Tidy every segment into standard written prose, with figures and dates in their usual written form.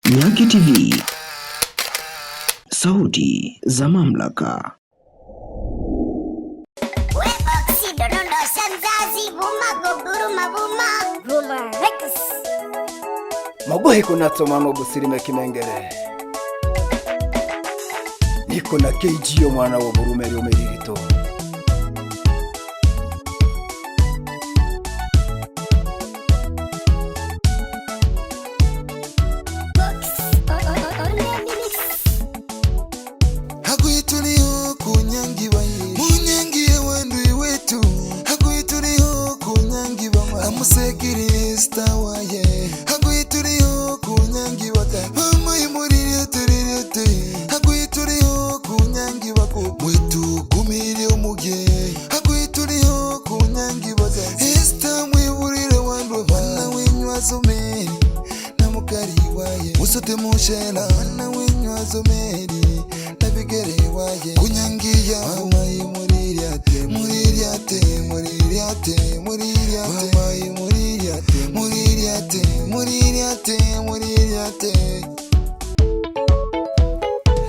Nyaki TV, sauti za mamlaka. Mabuhi kuna tomano busirime kimengere. Niko na KGO mwana wa burumeri omeririto. Hakuitulio kunyangiwa ye munyangiye wandu wetu. Hakuitulio kunyangiwa ma amusekiri stawaye. Hakuitulio kunyangiwa ka mama imurire tererete. Hakuitulio kunyangiwa ko mwetu kumire omuge. Hakuitulio kunyangiwa za esta mwiburire wandu bana wenywa zomeri namukari waye musote mushela bana wenywa zomeri nabigere waye kunyangiya mamayi muririate muririate muririate muririate mamayi muririate muririate muririate muririate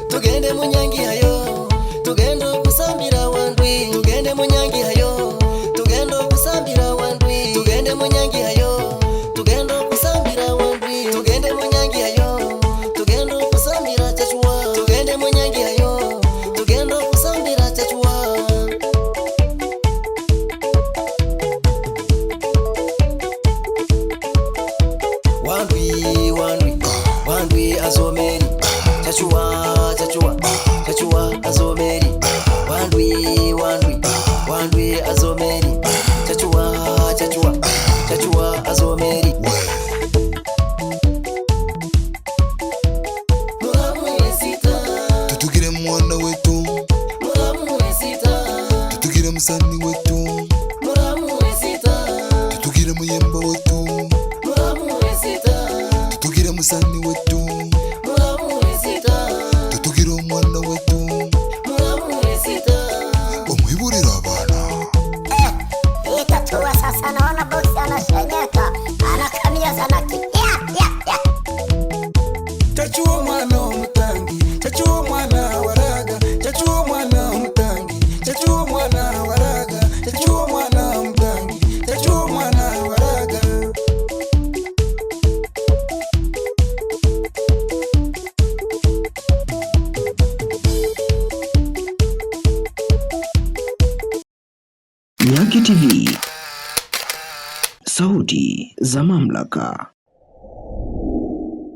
tugende munyangi hayo tugendo kusambira wandwi tugende munyangi hayo tugendo kusambira wandwi tugende munyangi hayo tugendo kusambira wandwi tugende munyangi hayo tugendo kusambira chachua tugende munyangi hayo tugendo kusambira chachua wandwi wandwi wandwi azomeri chachua chachua chachua azomeri wandwi wandwi wandwi azomeri chachua chachua chachua azomeri tutugire mwana wetu tutugire musani wetu tutugire muyemba wetu tutugire musani wetu tutugire omwana wetu omwiburira abana itatuwa sasa naona bosi anashenyeka anakamia sana chachuo mwana omutangi chachuo mwana waraga chachuo mwana omutangi chachuo mwana waraga chachuo mwana omutangi chachuo mwana waraga Nyaki TV, sauti za mamlaka.